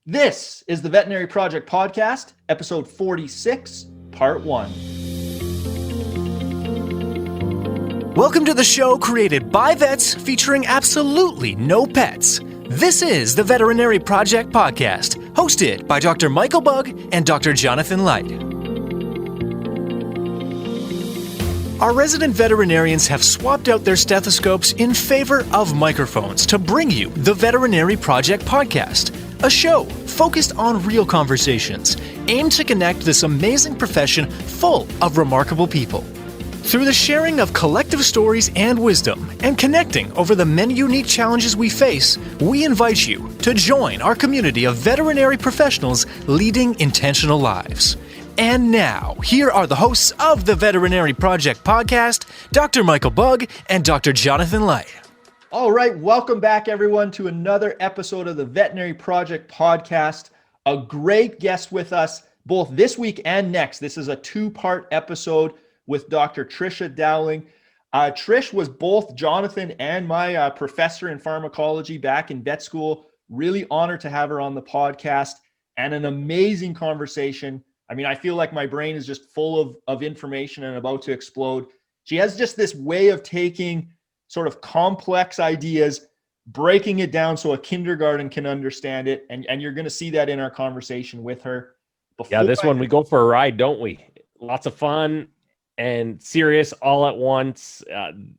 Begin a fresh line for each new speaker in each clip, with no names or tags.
This is the Veterinary Project Podcast, episode 46, part 1.
Welcome to the show created by vets featuring absolutely no pets. This is the Veterinary Project Podcast, hosted by Dr. Michael Bugg and Dr. Jonathan Light. Our resident veterinarians have swapped out their stethoscopes in favor of microphones to bring you the Veterinary Project Podcast, a show focused on real conversations, aimed to connect this amazing profession full of remarkable people. Through the sharing of collective stories and wisdom, and connecting over the many unique challenges we face, we invite you to join our community of veterinary professionals leading intentional lives. And now, here are the hosts of the Veterinary Project Podcast, Dr. Michael Bugg and Dr. Jonathan Light.
All right, welcome back, everyone, to another episode of the Veterinary Project Podcast. A great guest with us both this week and next. This is a two-part episode with Dr. Trisha Dowling. Trish was both Jonathan and my professor in pharmacology back in vet school. Really honored to have her on the podcast, and an amazing conversation. I mean, I feel like my brain is just full of information and about to explode. She has just this way of taking sort of complex ideas, breaking it down so a kindergarten can understand it. And you're going to see that in our conversation with her.
This one, we go for a ride, don't we? Lots of fun and serious all at once.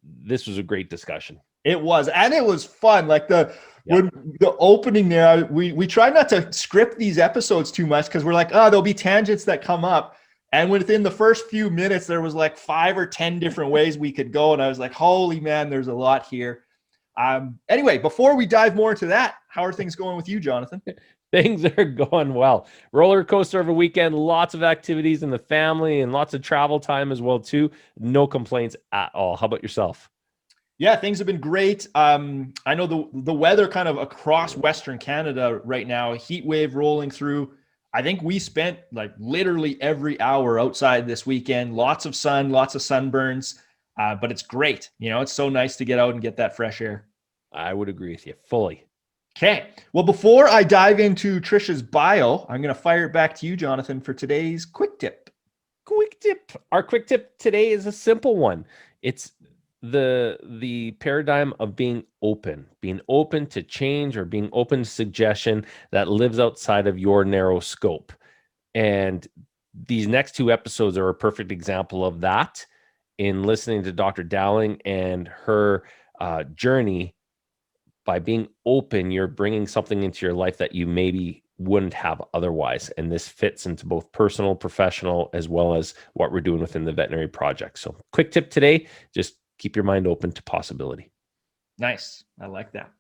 This was a great discussion.
It was, and it was fun. Like when the opening there, we try not to script these episodes too much because we're like, there'll be tangents that come up. And within the first few minutes, there was like 5 or 10 different ways we could go. And I was like, holy man, there's a lot here. Anyway, before we dive more into that, how are things going with you, Jonathan?
Things are going well. Roller coaster of a weekend, lots of activities in the family and lots of travel time as well too. No complaints at all. How about yourself?
Yeah, things have been great. I know the weather kind of across Western Canada right now, a heat wave rolling through. I think we spent like literally every hour outside this weekend. Lots of sun, lots of sunburns, but it's great. You know, it's so nice to get out and get that fresh air.
I would agree with you fully.
Okay. Well, before I dive into Trisha's bio, I'm going to fire it back to you, Jonathan, for today's quick tip.
Quick tip. Our quick tip today is a simple one. It's the paradigm of being open to change or being open to suggestion that lives outside of your narrow scope. And these next 2 episodes are a perfect example of that. In listening to Dr. Dowling and her journey, by being open, you're bringing something into your life that you maybe wouldn't have otherwise. And this fits into both personal, professional, as well as what we're doing within the veterinary project. So quick tip today, just keep your mind open to possibility.
Nice. I like that.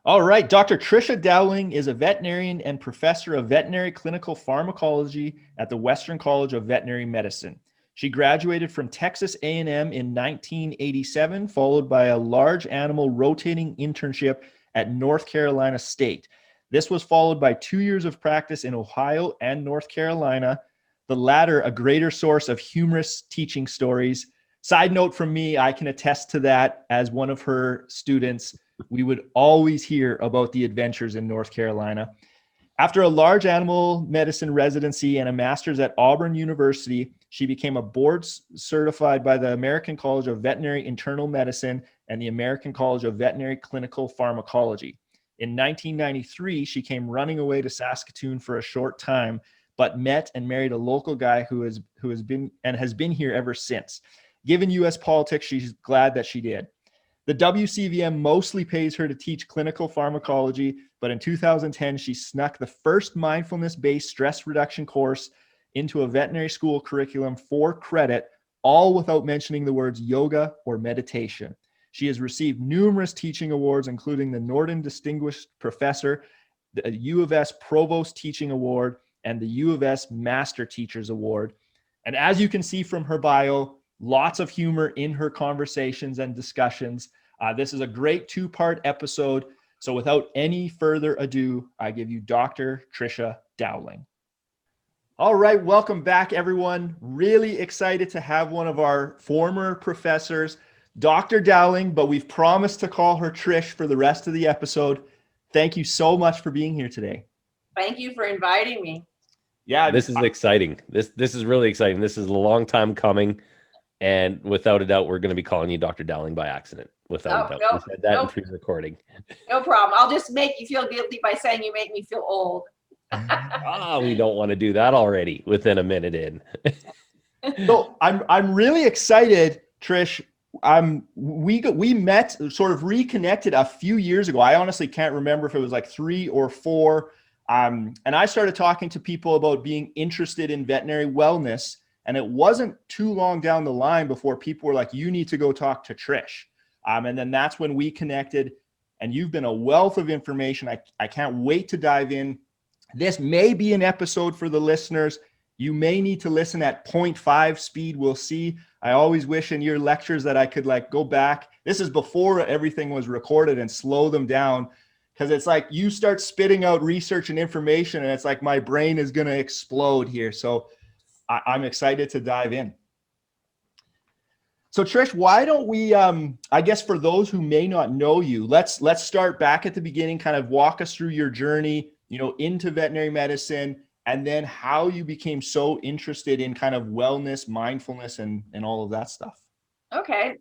All right. Dr. Trisha Dowling is a veterinarian and professor of veterinary clinical pharmacology at the Western College of Veterinary Medicine. She graduated from Texas A&M in 1987, followed by a large animal rotating internship at North Carolina State. This was followed by 2 years of practice in Ohio and North Carolina, the latter a greater source of humorous teaching stories. Side note from me, I can attest to that as one of her students. We would always hear about the adventures in North Carolina. After a large animal medicine residency and a master's at Auburn University, she became a board certified by the American College of Veterinary Internal Medicine and the American College of Veterinary Clinical Pharmacology. In 1993, she came running away to Saskatoon for a short time, but met and married a local guy who has been here ever since. Given U.S. politics, she's glad that she did. The WCVM mostly pays her to teach clinical pharmacology, but in 2010, she snuck the first mindfulness-based stress reduction course into a veterinary school curriculum for credit, all without mentioning the words yoga or meditation. She has received numerous teaching awards, including the Norden Distinguished Professor, the U of S Provost Teaching Award, and the U of S Master Teachers Award. And as you can see from her bio, lots of humor in her conversations and discussions. This is a great 2-part episode. So without any further ado, I give you Dr. Trisha Dowling. All right, welcome back, everyone. Really excited to have one of our former professors, Dr. Dowling, but we've promised to call her Trish for the rest of the episode. Thank you so much for being here today.
Thank you for inviting me.
Yeah,
This is exciting. This is really exciting. This is a long time coming. And without a doubt, we're going to be calling you Dr. Dowling by accident. Without a doubt. We said that in pre-recording.
No problem. I'll just make you feel guilty by saying you make me feel old.
We don't want to do that already within a minute in.
So I'm really excited, Trish. We met, sort of reconnected a few years ago. I honestly can't remember if it was like 3 or 4. And I started talking to people about being interested in veterinary wellness. And it wasn't too long down the line before people were like, you need to go talk to Trish. And then that's when we connected, and you've been a wealth of information. I can't wait to dive in. This may be an episode for the listeners. You may need to listen at 0.5 speed. We'll see. I always wish in your lectures that I could like go back. This is before everything was recorded, and slow them down, because it's like you start spitting out research and information and it's like my brain is going to explode here. So I'm excited to dive in. So Trish, why don't we, I guess for those who may not know you, let's start back at the beginning, kind of walk us through your journey, into veterinary medicine, and then how you became so interested in kind of wellness, mindfulness, and all of that stuff.
Okay.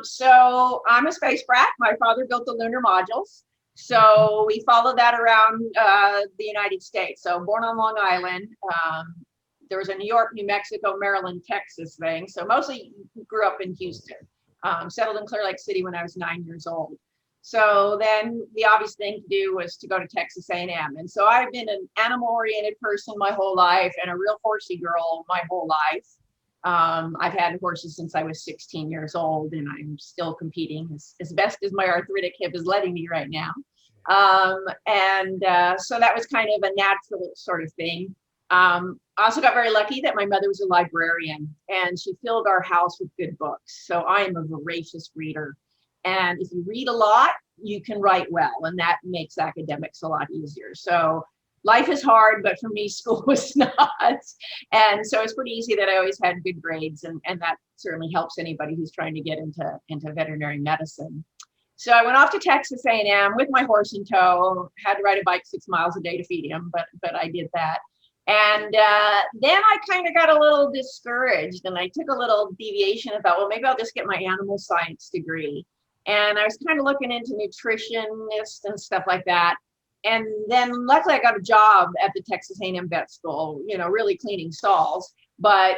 So I'm a space brat. My father built the lunar modules. So we followed that around the United States. So born on Long Island. There was a New York, New Mexico, Maryland, Texas thing. So mostly grew up in Houston. Settled in Clear Lake City when I was 9 years old. So then the obvious thing to do was to go to Texas A&M. And so I've been an animal-oriented person my whole life and a real horsey girl my whole life. I've had horses since I was 16 years old, and I'm still competing as best as my arthritic hip is letting me right now. So that was kind of a natural sort of thing. I also got very lucky that my mother was a librarian, and she filled our house with good books. So I am a voracious reader. And if you read a lot, you can write well, and that makes academics a lot easier. So life is hard, but for me, school was not. And so it's pretty easy that I always had good grades, and that certainly helps anybody who's trying to get into veterinary medicine. So I went off to Texas A&M with my horse in tow, had to ride a bike 6 miles a day to feed him, but I did that. And then I kind of got a little discouraged, and I took a little deviation and thought, well, maybe I'll just get my animal science degree. And I was kind of looking into nutritionists and stuff like that. And then luckily I got a job at the Texas A&M vet school, really cleaning stalls. But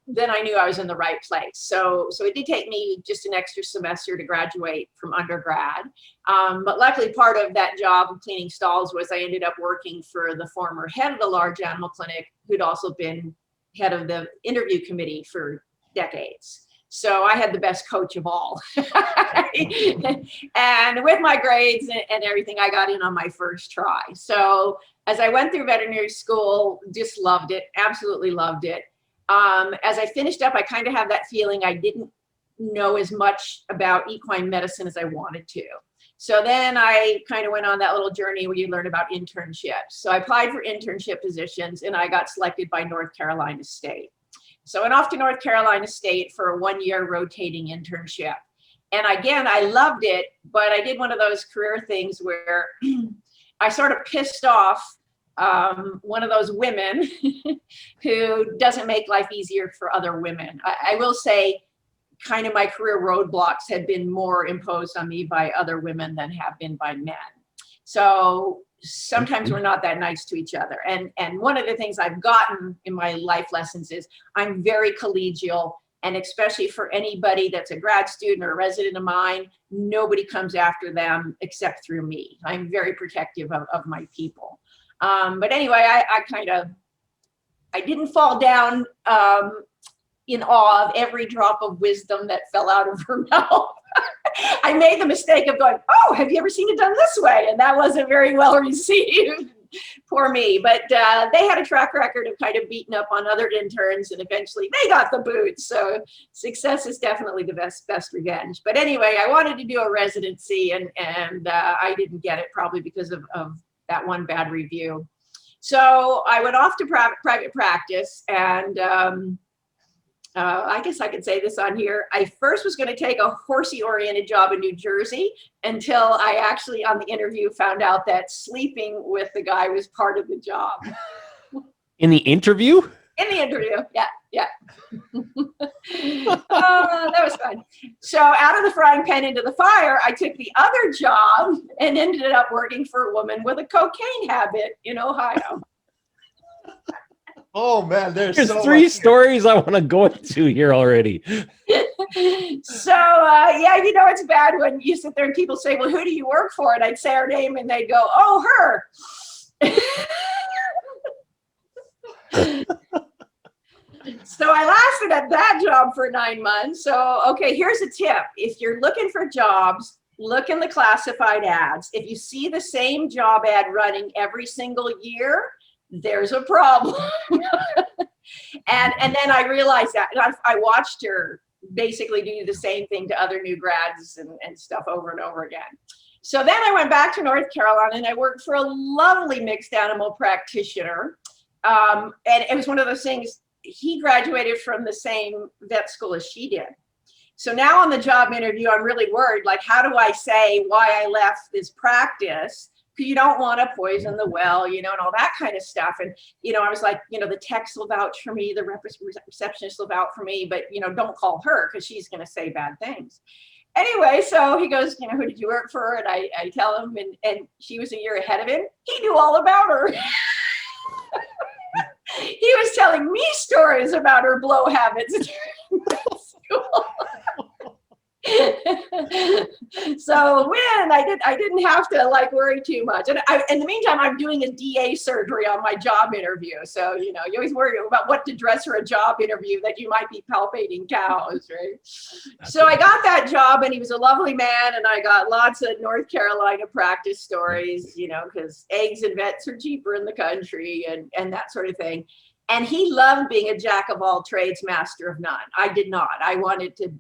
then I knew I was in the right place. So it did take me just an extra semester to graduate from undergrad. But luckily part of that job of cleaning stalls was I ended up working for the former head of the large animal clinic, who'd also been head of the interview committee for decades. So I had the best coach of all. And with my grades and everything, I got in on my first try. So as I went through veterinary school, just loved it, absolutely loved it. As I finished up, I kind of have that feeling I didn't know as much about equine medicine as I wanted to. So then I kind of went on that little journey where you learn about internships. So I applied for internship positions, and I got selected by North Carolina State. So I went off to North Carolina State for a 1-year rotating internship. And again, I loved it, but I did one of those career things where I sort of pissed off one of those women who doesn't make life easier for other women. I will say kind of my career roadblocks had been more imposed on me by other women than have been by men. So sometimes we're not that nice to each other. And one of the things I've gotten in my life lessons is I'm very collegial, and especially for anybody that's a grad student or a resident of mine, nobody comes after them except through me. I'm very protective of my people. But anyway, I didn't fall down in awe of every drop of wisdom that fell out of her mouth. I made the mistake of going, oh, have you ever seen it done this way? And that wasn't very well received. Poor me. But they had a track record of kind of beating up on other interns, and eventually they got the boot. So success is definitely the best revenge. But anyway, I wanted to do a residency, and I didn't get it, probably because of that one bad review. So I went off to private practice, and I guess I could say this on here. I first was going to take a horsey-oriented job in New Jersey until I actually, on the interview, found out that sleeping with the guy was part of the job.
In the interview?
In the interview, yeah. That was fun. So out of the frying pan into the fire, I took the other job and ended up working for a woman with a cocaine habit in Ohio.
Oh man, there's so
three
much
stories I want to go into here already.
So yeah, it's bad when you sit there and people say, well, who do you work for? And I'd say her name and they'd go, oh, her. So I lasted at that job for 9 months. So, okay, here's a tip. If you're looking for jobs, look in the classified ads. If you see the same job ad running every single year, there's a problem. and then I realized that. And I watched her basically do the same thing to other new grads and stuff over and over again. So then I went back to North Carolina and I worked for a lovely mixed animal practitioner. And it was one of those things, he graduated from the same vet school as she did. So now on the job interview, I'm really worried, like, how do I say why I left this practice? Because you don't want to poison the well, and all that kind of stuff. And, I was like, the techs will vouch for me, the receptionist will vouch for me, but, don't call her because she's going to say bad things. Anyway, so he goes, who did you work for? And I tell him, and she was a year ahead of him. He knew all about her. He was telling me stories about her blow habits during school. So I didn't have to worry too much. And in the meantime, I'm doing a DA surgery on my job interview. So, you always worry about what to dress for a job interview that you might be palpating cows, right? So I got that job and he was a lovely man. And I got lots of North Carolina practice stories, because eggs and vets are cheaper in the country and that sort of thing. And he loved being a jack of all trades, master of none. I did not. I wanted to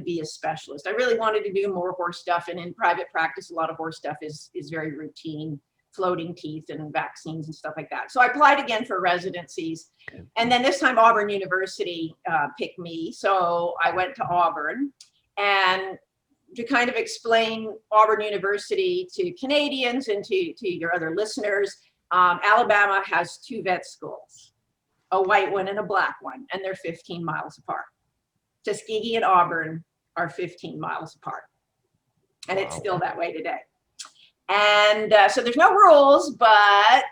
be a specialist. I really wanted to do more horse stuff. And in private practice, a lot of horse stuff is very routine, floating teeth and vaccines and stuff like that. So I applied again for residencies. And then this time Auburn University picked me. So I went to Auburn. And to kind of explain Auburn University to Canadians and to your other listeners, Alabama has 2 vet schools, a white one and a black one, and they're 15 miles apart. Tuskegee and Auburn are 15 miles apart. And it's still that way today. And so there's no rules, but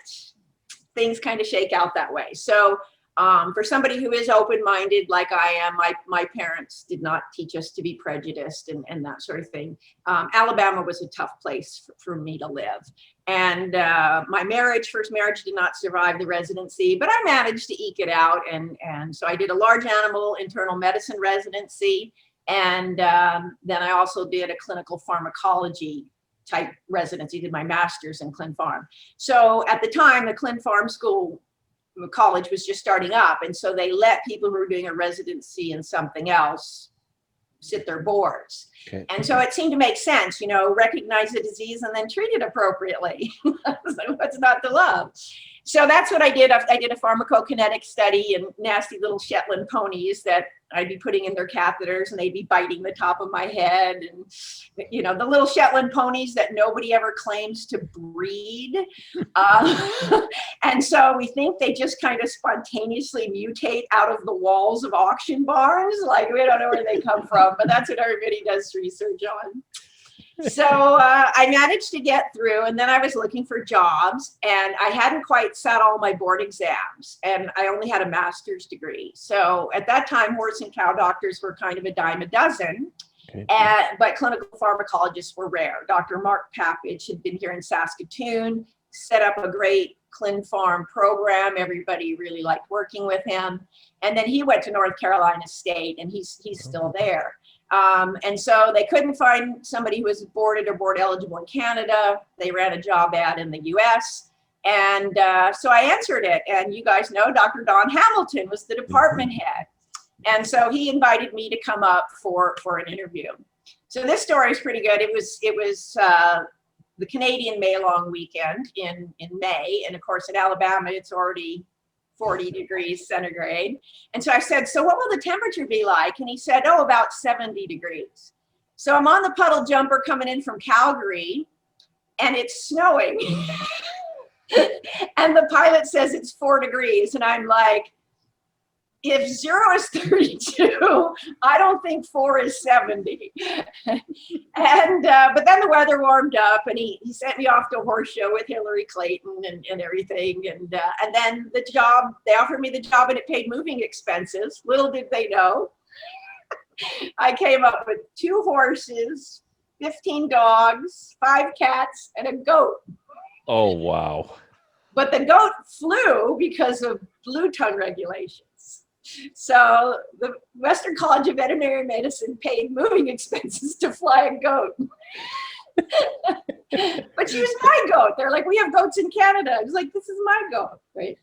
things kind of shake out that way. So for somebody who is open-minded like I am, my parents did not teach us to be prejudiced and that sort of thing. Alabama was a tough place for me to live. And my first marriage did not survive the residency, but I managed to eke it out. And so I did a large animal internal medicine residency. And then I also did a clinical pharmacology type residency, did my master's in Clin Pharm. So at the time, the Clin Pharm school college was just starting up. And so they let people who were doing a residency in something else sit their boards. Okay. And so it seemed to make sense, recognize the disease and then treat it appropriately. What's not to love? So that's what I did. I did a pharmacokinetic study and nasty little Shetland ponies that I'd be putting in their catheters and they'd be biting the top of my head. And, the little Shetland ponies that nobody ever claims to breed. And so we think they just kind of spontaneously mutate out of the walls of auction barns. We don't know where they come from, but that's what everybody does research on. So I managed to get through, and then I was looking for jobs, and I hadn't quite sat all my board exams, and I only had a master's degree. So at that time, horse and cow doctors were kind of a dime a dozen, but clinical pharmacologists were rare. Dr. Mark Pappage had been here in Saskatoon, set up a great Clin Pharm program. Everybody really liked working with him. And then he went to North Carolina State, and he's still there. And so they couldn't find somebody who was boarded or board eligible in Canada. They ran a job ad in the US. And so I answered it. And you guys know Dr. Don Hamilton was the department head. And so he invited me to come up for an interview. So this story is pretty good. It was the Canadian May long weekend in May. And of course in Alabama, it's already 40 degrees centigrade. And so I said, so what will the temperature be like? And he said, oh, about 70 degrees. So I'm on the puddle jumper coming in from Calgary, and it's snowing. And the pilot says it's 4 degrees. And I'm like, if 0 is 32, I don't think 4 is 70. And but then the weather warmed up, and he sent me off to a horse show with Hillary Clayton and everything. And then the job, they offered me the job, and it paid moving expenses. Little did they know, I came up with 2 horses, 15 dogs, 5 cats, and a goat.
Oh, wow.
But the goat flew because of blue tongue regulations. So the Western College of Veterinary Medicine paid moving expenses to fly a goat. But she was my goat. They're like, we have goats in Canada. I was like, this is my goat, right?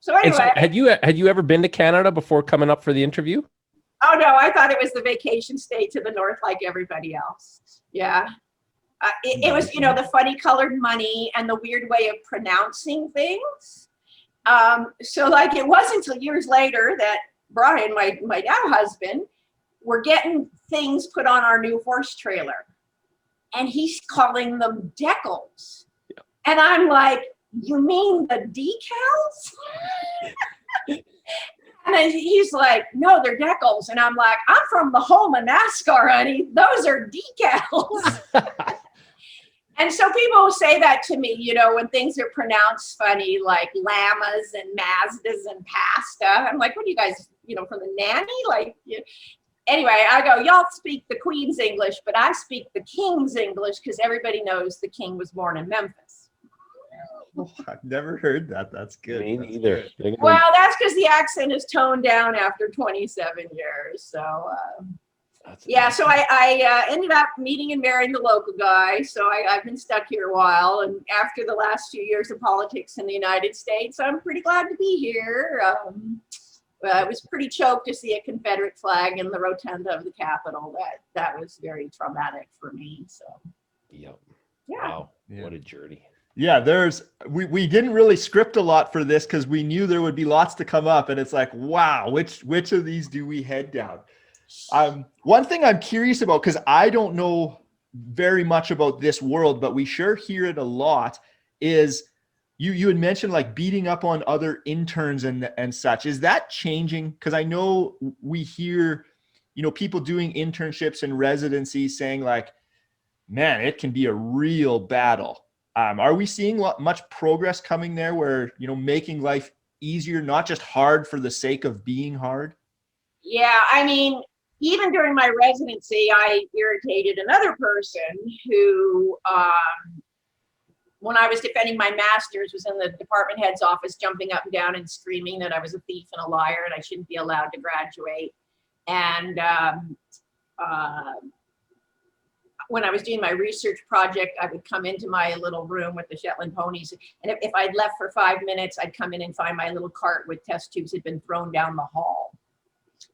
So anyway.
So had you ever been to Canada before coming up for the interview?
Oh no, I thought it was the vacation state to the north like everybody else. Yeah. It was, the funny colored money and the weird way of pronouncing things. So like it wasn't until years later that Brian, my now husband, were getting things put on our new horse trailer, and he's calling them decals. Yeah. And I'm like, you mean the decals? And then he's like, no, they're decals. And I'm like, I'm from the home of NASCAR, honey. Those are decals. And so people will say that to me, when things are pronounced funny, like llamas and Mazdas and pasta. I'm like, what are you guys, from the nanny? Anyway, I go, y'all speak the Queen's English, but I speak the King's English because everybody knows the King was born in Memphis.
Oh, I've never heard that. That's good.
Me neither.
Well, that's because the accent is toned down after 27 years. So, yeah, so I ended up meeting and marrying the local guy. So I've been stuck here a while. And after the last few years of politics in the United States, I'm pretty glad to be here. It was pretty choked to see a Confederate flag in the rotunda of the Capitol. That was very traumatic for me. So,
yep.
Yeah.
Wow, what a journey.
Yeah, we didn't really script a lot for this because we knew there would be lots to come up, and it's like, wow, which of these do we head down? One thing I'm curious about, because I don't know very much about this world, but we sure hear it a lot, is you had mentioned like beating up on other interns and such. Is that changing? Because I know we hear, people doing internships and residencies saying like, man, it can be a real battle. Are we seeing much progress coming there where, making life easier, not just hard for the sake of being hard?
Yeah, I mean, even during my residency, I irritated another person who, when I was defending my master's, was in the department head's office jumping up and down and screaming that I was a thief and a liar and I shouldn't be allowed to graduate. And when I was doing my research project, I would come into my little room with the Shetland ponies. And if I'd left for 5 minutes, I'd come in and find my little cart with test tubes had been thrown down the hall.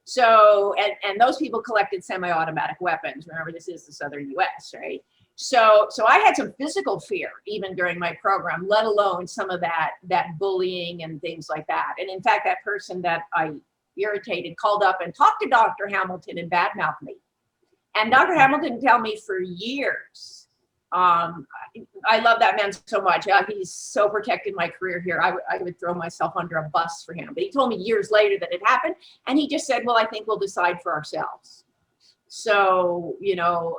So, and those people collected semi-automatic weapons. Remember, this is the Southern US, right? So I had some physical fear even during my program, let alone some of that bullying and things like that. And in fact, that person that I irritated called up and talked to Dr. Hamilton and badmouthed me. And Dr. Hamilton tell me for years, I love that man so much. He's so protected my career here. I would throw myself under a bus for him. But he told me years later that it happened. And he just said, well, I think we'll decide for ourselves. So,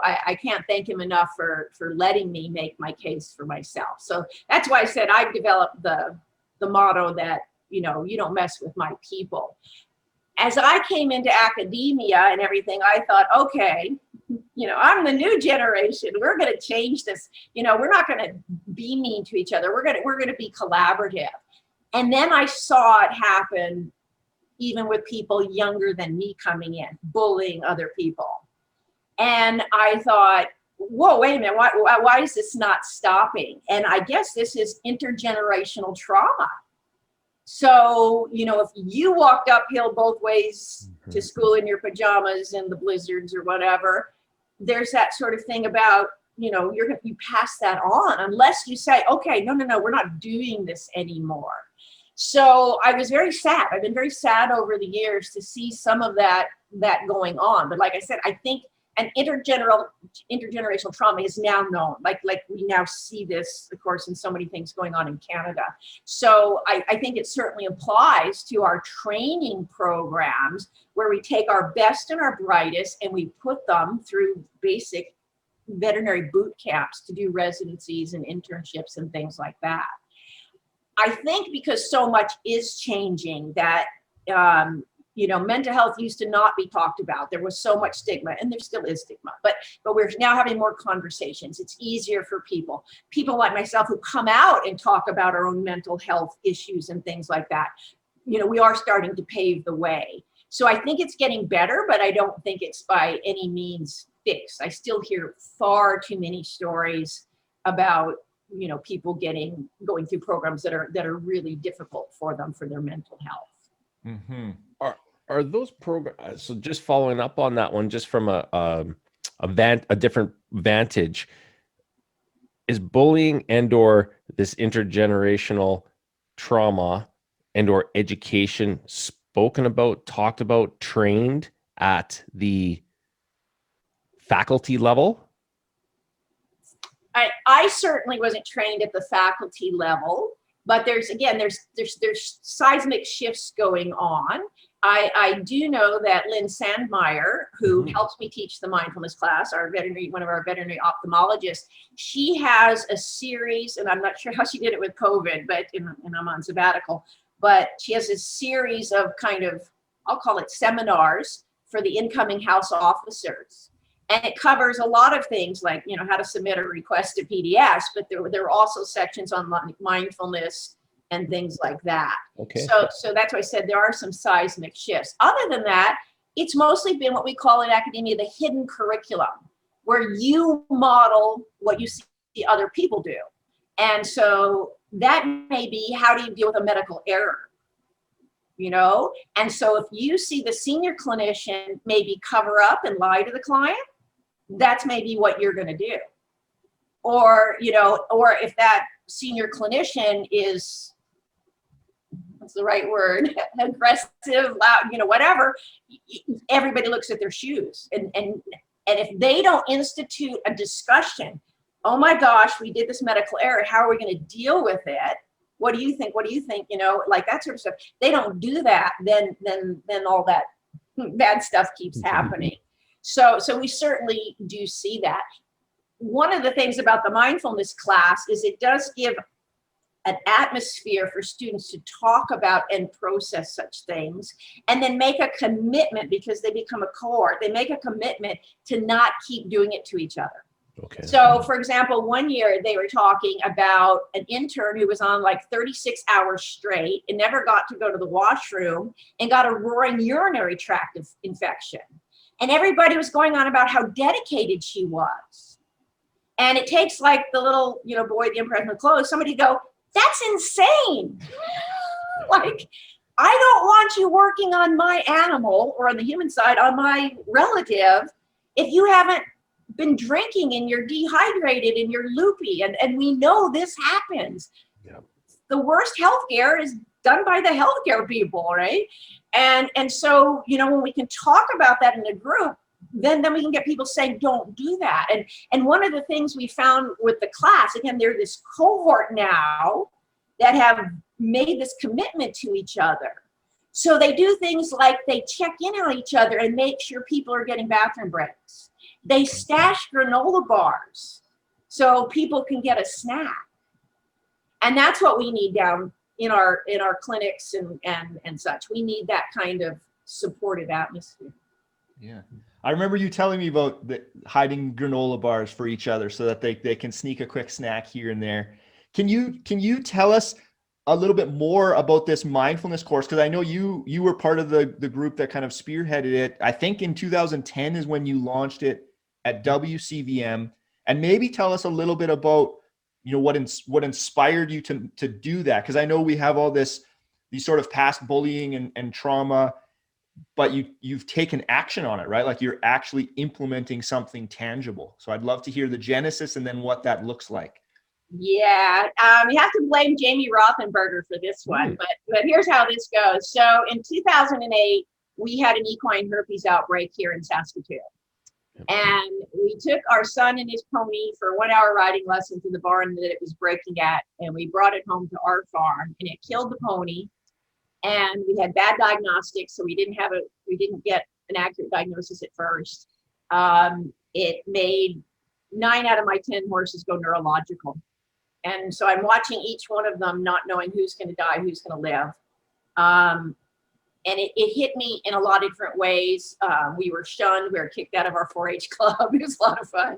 I can't thank him enough for letting me make my case for myself. So that's why I said I've developed the motto that, you don't mess with my people. As I came into academia and everything, I thought, okay, I'm the new generation. We're going to change this. We're not going to be mean to each other. We're going to be collaborative. And then I saw it happen even with people younger than me coming in, bullying other people. And I thought, whoa, wait a minute, why is this not stopping? And I guess this is intergenerational trauma. So, if you walked uphill both ways to school in your pajamas in the blizzards or whatever, there's that sort of thing about, you pass that on unless you say, okay, no, we're not doing this anymore. So I was very sad. I've been very sad over the years to see some of that going on. But like I said, I think an intergenerational trauma is now known. Like we now see this, of course, in so many things going on in Canada. So I think it certainly applies to our training programs, where we take our best and our brightest and we put them through basic veterinary boot camps to do residencies and internships and things like that. I think because so much is changing that, mental health used to not be talked about. There was so much stigma, and there still is stigma, but we're now having more conversations. It's easier for people like myself who come out and talk about our own mental health issues and things like that. We are starting to pave the way. So I think it's getting better, but I don't think it's by any means fixed. I still hear far too many stories about people going through programs that are really difficult for them, for their mental health.
Mm-hmm.
Are those programs? So just following up on that one, just from a different vantage, is bullying and/or this intergenerational trauma and/or education spoken about, talked about, trained at the faculty level?
I certainly wasn't trained at the faculty level, but there's seismic shifts going on. I do know that Lynn Sandmeyer, who helps me teach the mindfulness class, one of our veterinary ophthalmologists, she has a series, and I'm not sure how she did it with COVID, and I'm on sabbatical, but she has a series of I'll call it seminars for the incoming house officers. And it covers a lot of things like, how to submit a request to PDS, but there are also sections on mindfulness and things like that.
Okay.
So that's why I said there are some seismic shifts. Other than that, it's mostly been what we call in academia the hidden curriculum, where you model what you see other people do. And so that may be, how do you deal with a medical error? And so if you see the senior clinician maybe cover up and lie to the client, that's maybe what you're going to do. Or if that senior clinician is, what's the right word, aggressive, loud, whatever, everybody looks at their shoes. And if they don't institute a discussion, oh my gosh, we did this medical error, how are we going to deal with it? What do you think? Like that sort of stuff. They don't do that, then all that bad stuff keeps happening. So we certainly do see that. One of the things about the mindfulness class is it does give an atmosphere for students to talk about and process such things, and then make a commitment, because they become a cohort, they make a commitment to not keep doing it to each other.
Okay.
So, for example, one year they were talking about an intern who was on like 36 hours straight and never got to go to the washroom and got a roaring urinary tract infection. And everybody was going on about how dedicated she was. And it takes like the little, boy, the emperor has no clothes, somebody go, that's insane. Like, I don't want you working on my animal, or on the human side, on my relative, if you haven't been drinking and you're dehydrated and you're loopy, and we know this happens.
Yep.
The worst healthcare is done by the healthcare people, right? And so, when we can talk about that in a group, then we can get people saying, don't do that. And one of the things we found with the class, again, they're this cohort now that have made this commitment to each other. So they do things like they check in on each other and make sure people are getting bathroom breaks. They stash granola bars so people can get a snack. And that's what we need down in our clinics and such. We need that kind of supportive atmosphere.
Yeah. I remember you telling me about hiding granola bars for each other so that they can sneak a quick snack here and there. Can you tell us a little bit more about this mindfulness course? Because I know you were part of the group that kind of spearheaded it. I think in 2010 is when you launched it at WCVM. And maybe tell us a little bit about, what inspired you to do that. Because I know we have all these sort of past bullying and trauma, but you've taken action on it, right? Like you're actually implementing something tangible. So I'd love to hear the genesis and then what that looks like.
Yeah, you have to blame Jamie Rothenberger for this one, but here's how this goes. So in 2008, we had an equine herpes outbreak here in Saskatoon. And we took our son and his pony for a 1-hour riding lesson to the barn that it was breaking at, and we brought it home to our farm, and it killed the pony. And we had bad diagnostics, so we didn't get an accurate diagnosis at first. It made 9 out of my 10 horses go neurological. And so I'm watching each one of them, not knowing who's going to die, who's going to live. And it hit me in a lot of different ways. We were shunned. We were kicked out of our 4-H club. It was a lot of fun.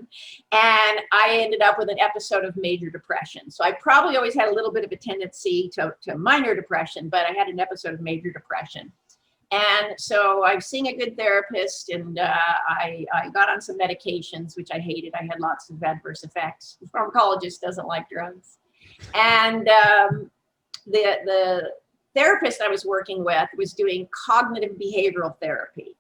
And I ended up with an episode of major depression. So I probably always had a little bit of a tendency to minor depression, but I had an episode of major depression. And so I was seeing a good therapist, and I got on some medications, which I hated. I had lots of adverse effects. The pharmacologist doesn't like drugs. And the therapist I was working with was doing cognitive behavioral therapy.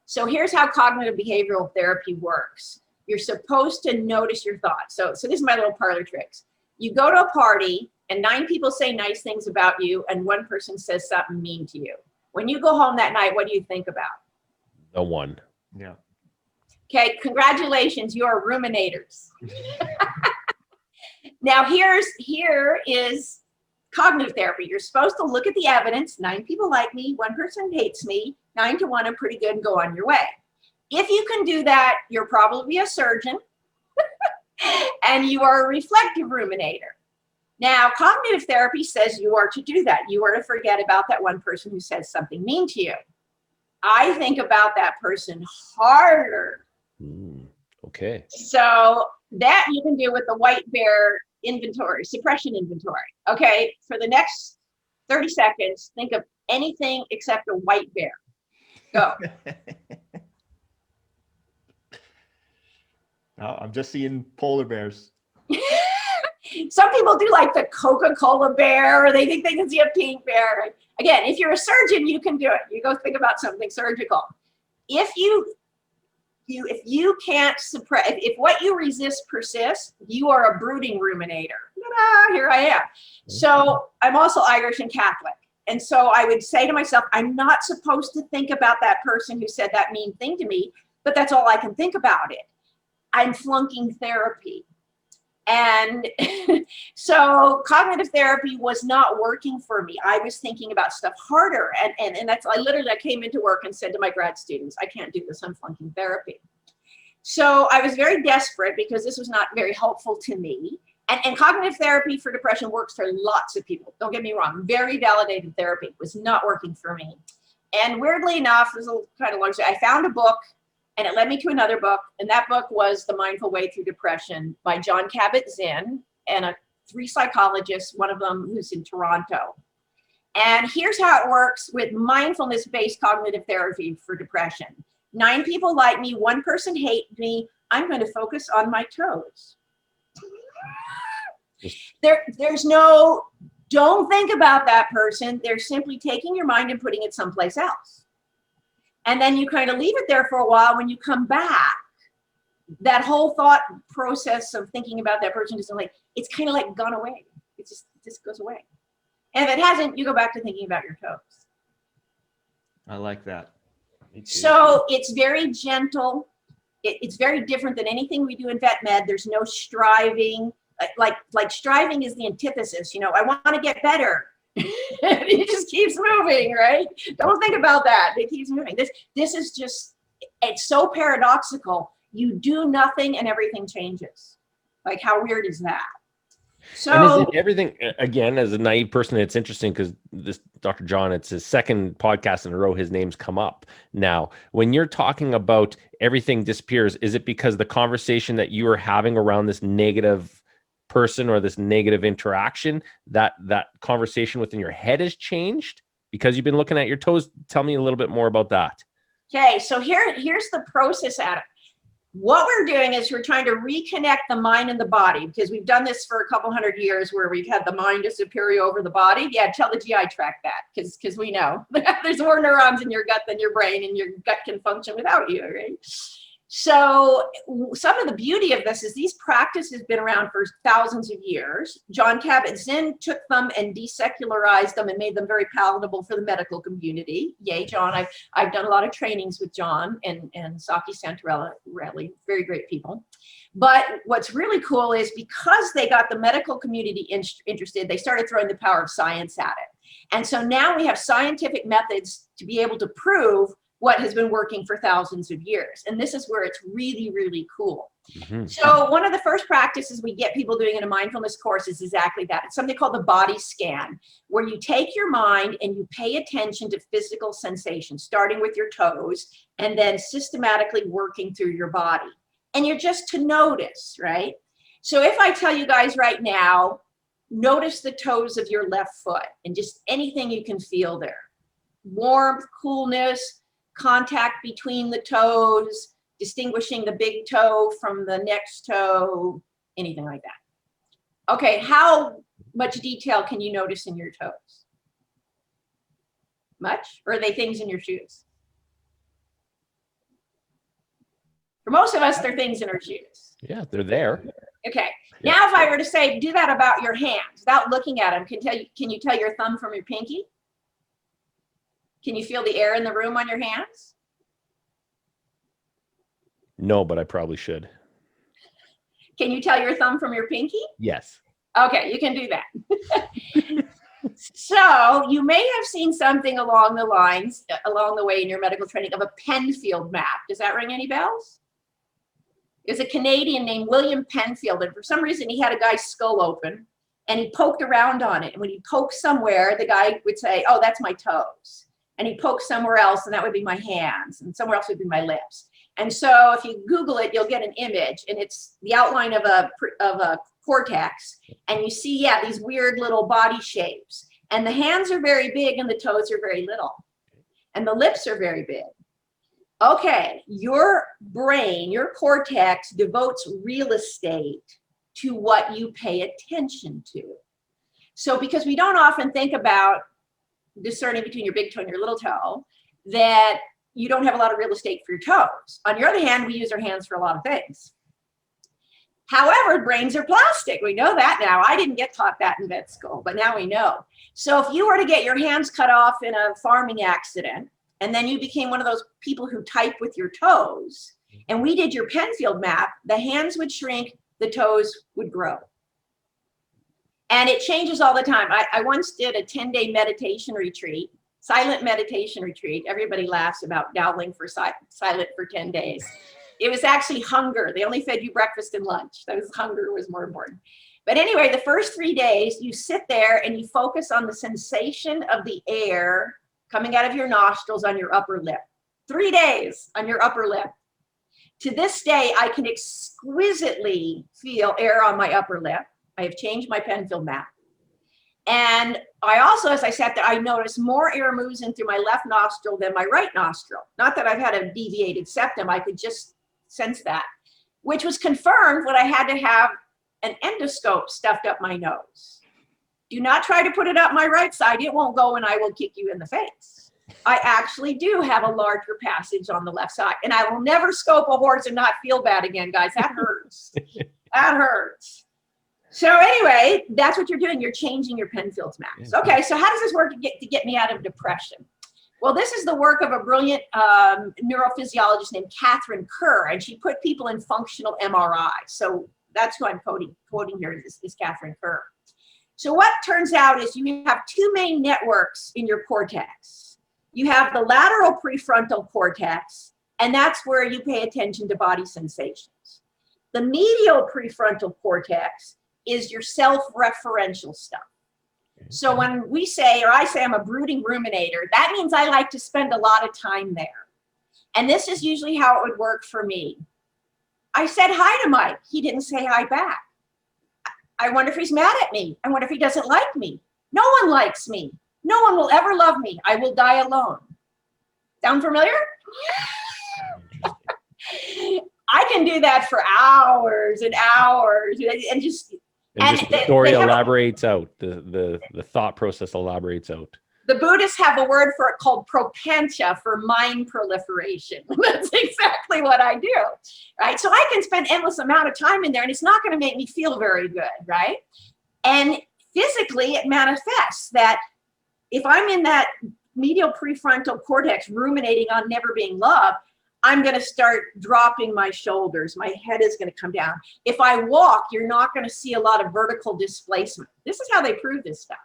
So here's how cognitive behavioral therapy works. You're supposed to notice your thoughts. So this is my little parlor tricks. You go to a party and 9 people say nice things about you and 1 person says something mean to you. When you go home that night, what do you think about?
The one.
Yeah.
Okay, congratulations, you are ruminators. Now here is cognitive therapy. You're supposed to look at the evidence. 9 people like me, 1 person hates me, 9 to 1, I'm pretty good, and go on your way. If you can do that, you're probably a surgeon and you are a reflective ruminator. Now, cognitive therapy says you are to do that. You are to forget about that 1 person who says something mean to you. I think about that person harder.
Okay.
So that you can do with the white bear inventory, suppression inventory. Okay, for the next 30 seconds, think of anything except a white bear. Go.
Oh, I'm just seeing polar bears.
Some people do like the Coca-Cola bear, or they think they can see a pink bear. Again, if you're a surgeon, you can do it. You go think about something surgical. If you can't suppress, if what you resist persists, you are a brooding ruminator. Ta-da, here I am. So I'm also Irish and Catholic. And so I would say to myself, I'm not supposed to think about that person who said that mean thing to me, but that's all I can think about it. I'm flunking therapy. And so cognitive therapy was not working for me. I was thinking about stuff harder. And that's, I came into work and said to my grad students, I can't do this, I'm flunking therapy. So I was very desperate because this was not very helpful to me. And cognitive therapy for depression works for lots of people. Don't get me wrong, very validated therapy was not working for me. And weirdly enough, this is a kind of long story, I found a book and it led me to another book. And that book was The Mindful Way Through Depression by Jon Kabat-Zinn and 3 psychologists, one of them who's in Toronto. And here's how it works with mindfulness-based cognitive therapy for depression. 9 people like me, 1 person hates me, I'm going to focus on my toes. There's no, don't think about that person. They're simply taking your mind and putting it someplace else. And then you kind of leave it there for a while. When you come back, that whole thought process of thinking about that person is like, it's kind of like gone away. It just goes away. And if it hasn't, you go back to thinking about your toes.
I like that.
So it's very gentle. It's very different than anything we do in vet med. There's no striving. Like striving is the antithesis. You know, I want to get better. It just keeps moving, right? Don't think about that. It keeps moving. This is just, it's so paradoxical. You do nothing and everything changes. Like, how weird is that? So,
and is it everything, again, as a naive person, it's interesting because this Dr. John, it's his 2nd podcast in a row, his name's come up now. When you're talking about everything disappears, is it because the conversation that you are having around this negative person or this negative interaction, that conversation within your head has changed because you've been looking at your toes? Tell me a little bit more about that.
Okay, so here's the process at it. What we're doing is we're trying to reconnect the mind and the body, because we've done this for a couple hundred years where we've had the mind disappear over the body. Yeah, tell the GI tract that, because we know there's more neurons in your gut than your brain, and your gut can function without you, right? So some of the beauty of this is these practices have been around for thousands of years. John Kabat-Zinn took them and desecularized them and made them very palatable for the medical community. Yay, John. I've done a lot of trainings with John and Saki Santarelli, very great people. But what's really cool is because they got the medical community interested, they started throwing the power of science at it. And so now we have scientific methods to be able to prove what has been working for thousands of years. And this is where it's really, really cool. Mm-hmm. So one of the first practices we get people doing in a mindfulness course is exactly that. It's something called the body scan, where you take your mind and you pay attention to physical sensations, starting with your toes and then systematically working through your body. And you're just to notice, right? So if I tell you guys right now, notice the toes of your left foot and just anything you can feel there. Warmth, coolness, contact between the toes, distinguishing the big toe from the next toe, anything like that. Okay, how much detail can you notice in your toes? Much? Or are they things in your shoes? For most of us, they're things in our shoes.
Yeah, they're there.
Okay. Now, if I were to say, do that about your hands without looking at them, can you tell your thumb from your pinky? Can you feel the air in the room on your hands?
No, but I probably should.
Can you tell your thumb from your pinky?
Yes.
Okay, you can do that. So you may have seen something along the way in your medical training of a Penfield map. Does that ring any bells? There's a Canadian named William Penfield, and for some reason he had a guy's skull open and he poked around on it. And when he poked somewhere, the guy would say, oh, that's my toes. And he poked somewhere else, and that would be my hands, and somewhere else would be my lips. And so if you Google it, you'll get an image, and it's the outline of a cortex, and you see, yeah, these weird little body shapes. And the hands are very big, and the toes are very little, and the lips are very big. Okay, your brain, your cortex devotes real estate to what you pay attention to. So because we don't often think about discerning between your big toe and your little toe, that you don't have a lot of real estate for your toes. On the other hand, we use our hands for a lot of things. However, brains are plastic. We know that now. I didn't get taught that in vet school, but now we know. So if you were to get your hands cut off in a farming accident, and then you became one of those people who type with your toes, and we did your Penfield map, the hands would shrink, the toes would grow. And it changes all the time. I once did a 10-day meditation retreat, silent meditation retreat. Everybody laughs about Dowling for silent for 10 days. It was actually hunger. They only fed you breakfast and lunch. That was hunger was more important. But anyway, the first 3 days, you sit there and you focus on the sensation of the air coming out of your nostrils on your upper lip. 3 days on your upper lip. To this day, I can exquisitely feel air on my upper lip. I have changed my Penfield map. And I also, as I sat there, I noticed more air moves in through my left nostril than my right nostril. Not that I've had a deviated septum, I could just sense that, which was confirmed when I had to have an endoscope stuffed up my nose. Do not try to put it up my right side, it won't go and I will kick you in the face. I actually do have a larger passage on the left side, and I will never scope a horse and not feel bad again, guys. That hurts. That hurts. So anyway, that's what you're doing. You're changing your Penfield's maps. Okay, so how does this work to get me out of depression? Well, this is the work of a brilliant neurophysiologist named Catherine Kerr, and she put people in functional MRI. So that's who I'm quoting here is Catherine Kerr. So what turns out is you have two main networks in your cortex. You have the lateral prefrontal cortex, and that's where you pay attention to body sensations. The medial prefrontal cortex is your self-referential stuff. So when we say, or I say I'm a brooding ruminator, that means I like to spend a lot of time there. And this is usually how it would work for me. I said hi to Mike. He didn't say hi back. I wonder if he's mad at me. I wonder if he doesn't like me. No one likes me. No one will ever love me. I will die alone. Sound familiar? I can do that for hours and hours and just
the story elaborates out. The thought process elaborates out.
The Buddhists have a word for it called propencha, for mind proliferation. That's exactly what I do, right? So I can spend endless amount of time in there and it's not going to make me feel very good, right? And physically it manifests that if I'm in that medial prefrontal cortex ruminating on never being loved, I'm going to start dropping my shoulders. My head is going to come down. If I walk, you're not going to see a lot of vertical displacement. This is how they prove this stuff.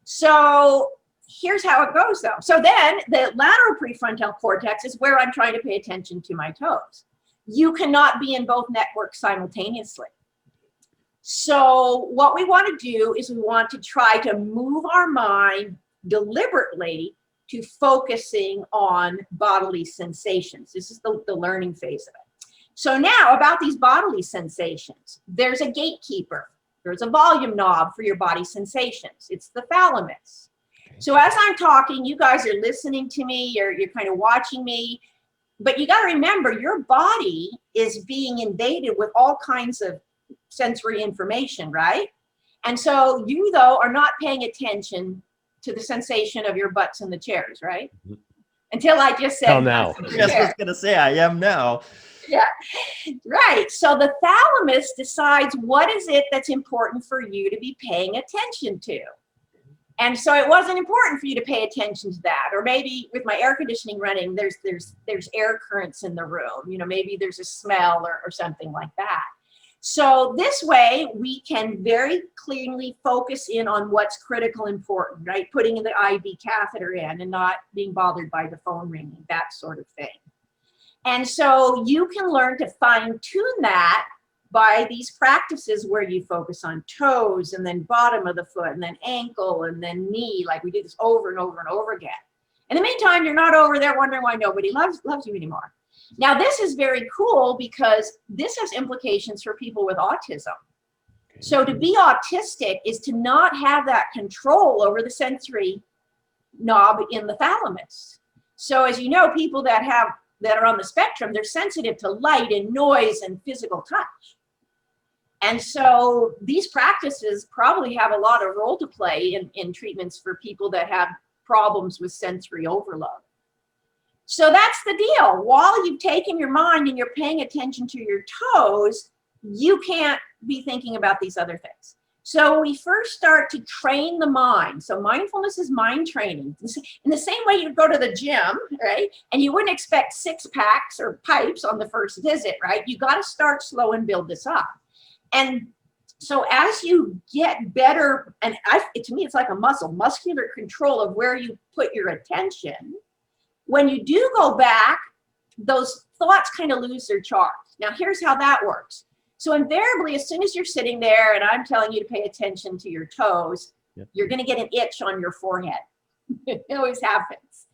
So here's how it goes though. So then the lateral prefrontal cortex is where I'm trying to pay attention to my toes. You cannot be in both networks simultaneously. So what we want to do is we want to try to move our mind deliberately to focusing on bodily sensations. This is the learning phase of it. So now about these bodily sensations, there's a gatekeeper. There's a volume knob for your body sensations. It's the thalamus. So as I'm talking, you guys are listening to me, you're kind of watching me, but you got to remember your body is being invaded with all kinds of sensory information, right? And so you, though, are not paying attention to the sensation of your butts in the chairs, right? Until I just said,
Till now.
Yes, I was going to say, I am now.
Yeah, right. So the thalamus decides what is it that's important for you to be paying attention to. And so it wasn't important for you to pay attention to that. Or maybe with my air conditioning running, there's air currents in the room. You know, maybe there's a smell or something like that. So this way we can very cleanly focus in on what's critical important, right? Putting the IV catheter in and not being bothered by the phone ringing, that sort of thing. And so you can learn to fine tune that by these practices where you focus on toes and then bottom of the foot and then ankle and then knee, like we do this over and over and over again. In the meantime, you're not over there wondering why nobody loves you anymore. Now, this is very cool because this has implications for people with autism. So to be autistic is to not have that control over the sensory knob in the thalamus. So as you know, people that are on the spectrum, they're sensitive to light and noise and physical touch. And so these practices probably have a lot of role to play in treatments for people that have problems with sensory overload. So that's the deal. While you've taken your mind and you're paying attention to your toes, you can't be thinking about these other things. So we first start to train the mind. So mindfulness is mind training. In the same way you'd go to the gym, right? And you wouldn't expect 6-packs or pipes on the first visit, right? You got to start slow and build this up. And so as you get better, and to me, it's like a muscular control of where you put your attention. When you do go back, those thoughts kind of lose their charge. Now, here's how that works. So invariably, as soon as you're sitting there and I'm telling you to pay attention to your toes, you're going to get an itch on your forehead. It always happens.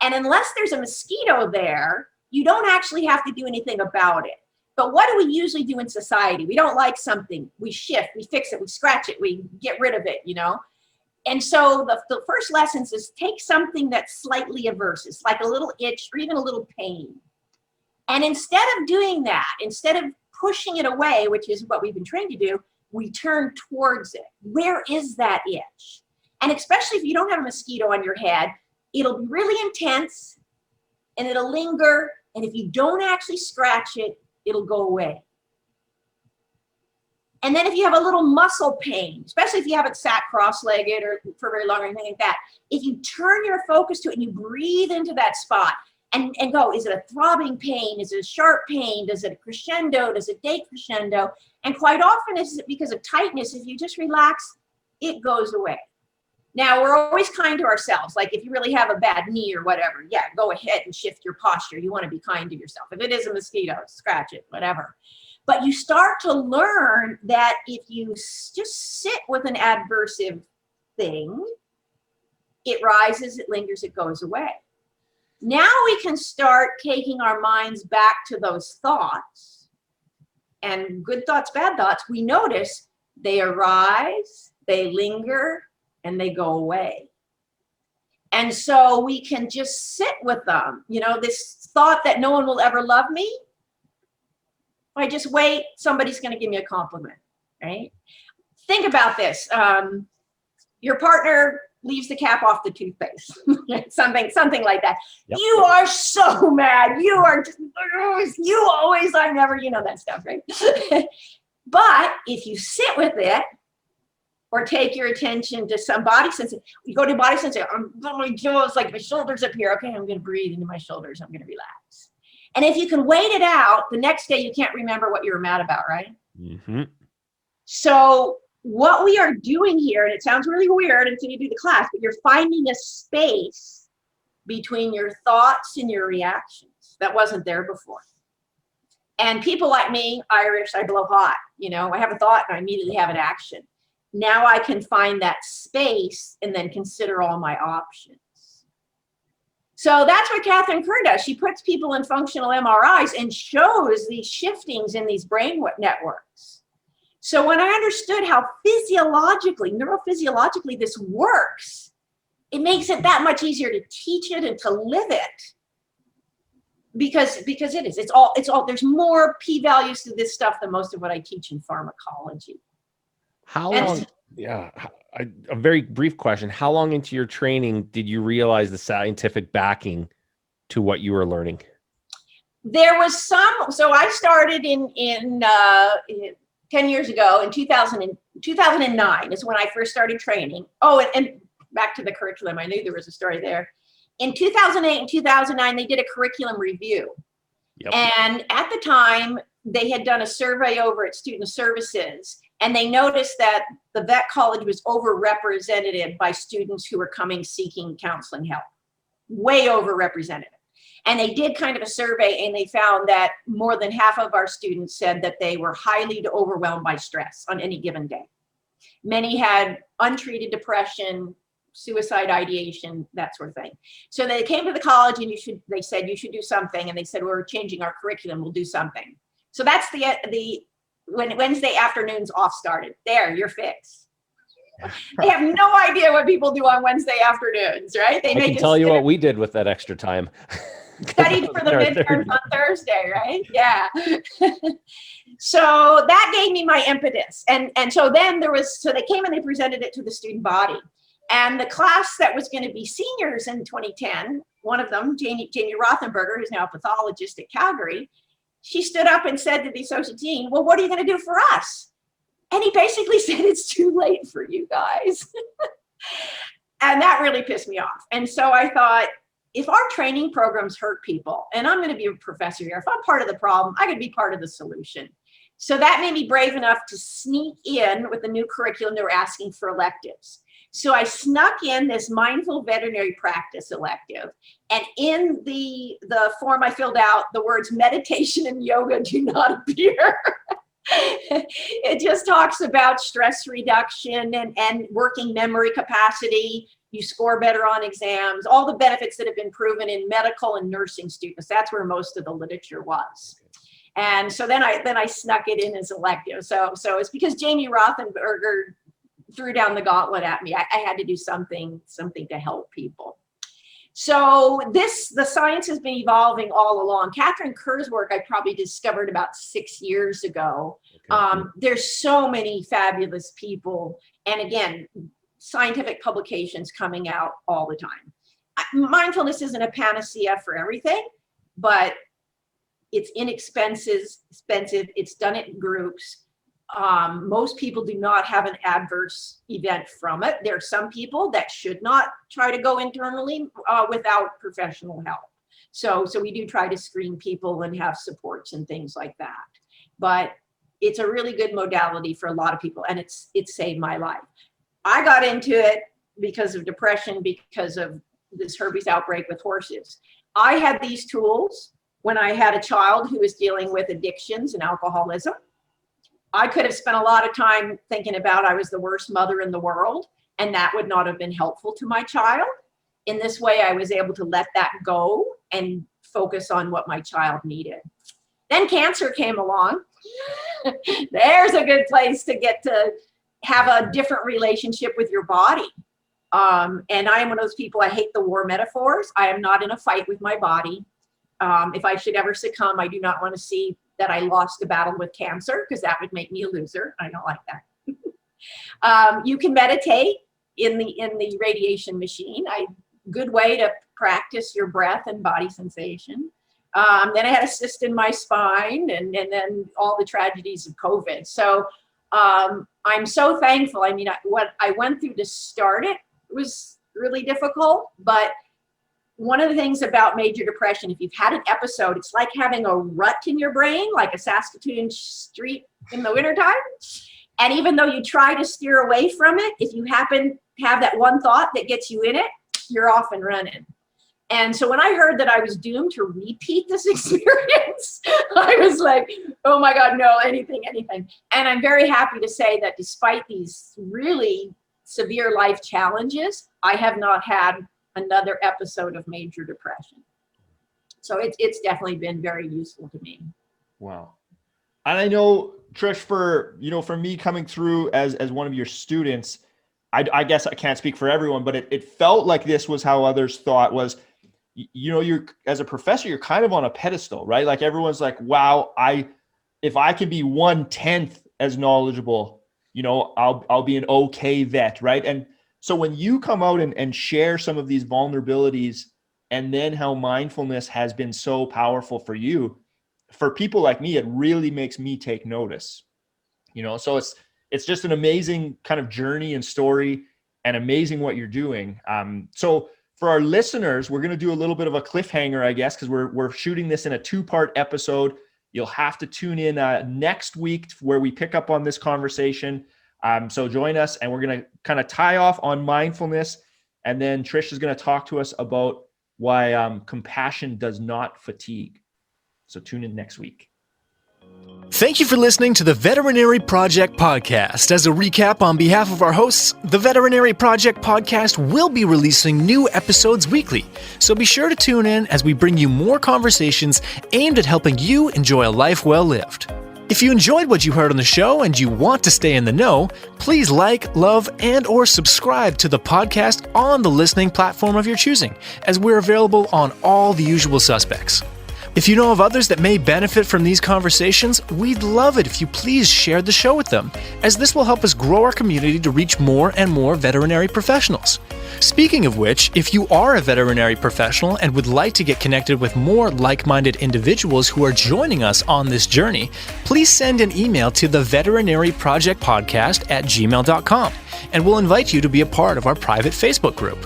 And unless there's a mosquito there, you don't actually have to do anything about it. But what do we usually do in society? We don't like something. We shift, we fix it, we scratch it, we get rid of it, you know? And so the first lessons is take something that's slightly averse. It's like a little itch or even a little pain. And instead of doing that, instead of pushing it away, which is what we've been trained to do, we turn towards it. Where is that itch? And especially if you don't have a mosquito on your head, it'll be really intense and it'll linger. And if you don't actually scratch it, it'll go away. And then if you have a little muscle pain, especially if you haven't sat cross-legged or for very long or anything like that, if you turn your focus to it and you breathe into that spot and go, is it a throbbing pain? Is it a sharp pain? Does it crescendo? Does it decrescendo? And quite often it's because of tightness. If you just relax, it goes away. Now, we're always kind to ourselves. Like if you really have a bad knee or whatever, yeah, go ahead and shift your posture. You want to be kind to yourself. If it is a mosquito, scratch it, whatever. But you start to learn that if you just sit with an adversive thing, it rises, it lingers, it goes away. Now we can start taking our minds back to those thoughts. And good thoughts, bad thoughts, we notice they arise, they linger, and they go away. And so we can just sit with them. You know, this thought that no one will ever love me, if I just wait, somebody's going to give me a compliment, right? Think about this. Your partner leaves the cap off the toothpaste. something like that.
Yep.
You are so mad. You are just, you always, I never, that stuff, right? But if you sit with it, or take your attention to some body sensing, you go to body sensing, my jaws, like my shoulders up here. Okay, I'm going to breathe into my shoulders. I'm going to relax. And if you can wait it out, the next day you can't remember what you were mad about, right?
Mm-hmm.
So what we are doing here, and it sounds really weird until you do the class, but you're finding a space between your thoughts and your reactions that wasn't there before. And people like me, Irish, I blow hot. I have a thought and I immediately have an action. Now I can find that space and then consider all my options. So that's what Catherine Kerr does. She puts people in functional MRIs and shows these shiftings in these brain networks. So when I understood how neurophysiologically this works, it makes it that much easier to teach it and to live it. Because it is. It's all, there's more p-values to this stuff than most of what I teach in pharmacology.
How long? Yeah, a very brief question. How long into your training did you realize the scientific backing to what you were learning?
There was some. So I started in 10 years ago in 2009 is when I first started training. Oh, and back to the curriculum. I knew there was a story there. In 2008 and 2009, they did a curriculum review.
Yep.
And at the time, they had done a survey over at Student Services, and they noticed that the vet college was overrepresented by students who were coming seeking counseling help, way overrepresented. And they did kind of a survey, and they found that more than half of our students said that they were highly overwhelmed by stress on any given day. Many had untreated depression, suicide ideation, that sort of thing. So they came to the college and they said, you should do something. And they said, we're changing our curriculum, we'll do something. So that's when Wednesday afternoons off started. There, you're fixed. They have no idea what people do on Wednesday afternoons, right?
I can tell you what we did with that extra time.
Studied for the midterms on Thursday, right? Yeah. So that gave me my impetus. And so then they came and they presented it to the student body. And the class that was going to be seniors in 2010, one of them, Jamie Rothenberger, who's now a pathologist at Calgary, she stood up and said to the associate dean, well, what are you going to do for us? And he basically said, it's too late for you guys. And that really pissed me off. And so I thought, if our training programs hurt people, and I'm going to be a professor here, if I'm part of the problem, I could be part of the solution. So that made me brave enough to sneak in with the new curriculum. They were asking for electives. So I snuck in this mindful veterinary practice elective, and in the form I filled out, the words meditation and yoga do not appear. It just talks about stress reduction and working memory capacity. You score better on exams, all the benefits that have been proven in medical and nursing students. That's where most of the literature was. And so then I snuck it in as elective. So it's because Jamie Rothenberger threw down the gauntlet at me. I had to do something to help people. So the science has been evolving all along. Catherine Kerr's work I probably discovered about 6 years ago. Okay. There's so many fabulous people. And again, scientific publications coming out all the time. Mindfulness isn't a panacea for everything, but it's inexpensive. It's done it in groups. Most people do not have an adverse event from it. There are some people that should not try to go internally without professional help. So we do try to screen people and have supports and things like that. But it's a really good modality for a lot of people, and it's saved my life. I got into it because of depression, because of this herpes outbreak with horses. I had these tools when I had a child who was dealing with addictions and alcoholism. I could have spent a lot of time thinking about I was the worst mother in the world, and that would not have been helpful to my child. In this way, I was able to let that go and focus on what my child needed. Then cancer came along. There's a good place to get to have a different relationship with your body. And I am one of those people, I hate the war metaphors. I am not in a fight with my body. If I should ever succumb, I do not want to see that I lost a battle with cancer, because that would make me a loser. I don't like that. You can meditate. in the radiation machine. Good way to practice your breath and body sensation. Then I had a cyst in my spine, and then all the tragedies of COVID. So I'm so thankful. I mean, what I went through to start it was really difficult, but one of the things about major depression, if you've had an episode, it's like having a rut in your brain, like a Saskatoon street in the wintertime. And even though you try to steer away from it, if you happen to have that one thought that gets you in it, you're off and running. And so when I heard that I was doomed to repeat this experience, I was like, oh my God, no, anything. And I'm very happy to say that despite these really severe life challenges, I have not had another episode of major depression. So it's definitely been very useful to me.
Wow. And I know, Trish, for me coming through as one of your students, I guess I can't speak for everyone, but it felt like this was how others thought was, you're as a professor, you're kind of on a pedestal, right? Like everyone's like, wow, if I can be 1/10 as knowledgeable, I'll be an okay vet, right? And so when you come out and share some of these vulnerabilities, and then how mindfulness has been so powerful for you, for people like me, it really makes me take notice, so it's just an amazing kind of journey and story, and amazing what you're doing. So for our listeners, we're going to do a little bit of a cliffhanger, I guess, because we're shooting this in a 2-part episode. You'll have to tune in next week where we pick up on this conversation. So join us, and we're going to kind of tie off on mindfulness. And then Trish is going to talk to us about why compassion does not fatigue. So tune in next week.
Thank you for listening to the Veterinary Project Podcast. As a recap, on behalf of our hosts, the Veterinary Project Podcast will be releasing new episodes weekly. So be sure to tune in as we bring you more conversations aimed at helping you enjoy a life well lived. If you enjoyed what you heard on the show and you want to stay in the know, please like, love, and or subscribe to the podcast on the listening platform of your choosing, as we're available on all the usual suspects. If you know of others that may benefit from these conversations, we'd love it if you please share the show with them, as this will help us grow our community to reach more and more veterinary professionals. Speaking of which, if you are a veterinary professional and would like to get connected with more like-minded individuals who are joining us on this journey, please send an email to the veterinaryprojectpodcast@gmail.com, and we'll invite you to be a part of our private Facebook group.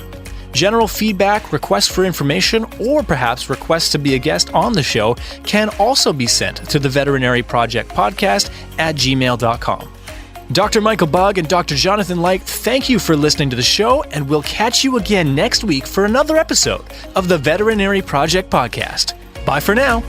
General feedback, requests for information, or perhaps requests to be a guest on the show can also be sent to the veterinaryprojectpodcast@gmail.com. Dr. Michael Bugg and Dr. Jonathan Light, thank you for listening to the show, and we'll catch you again next week for another episode of the Veterinary Project Podcast. Bye for now.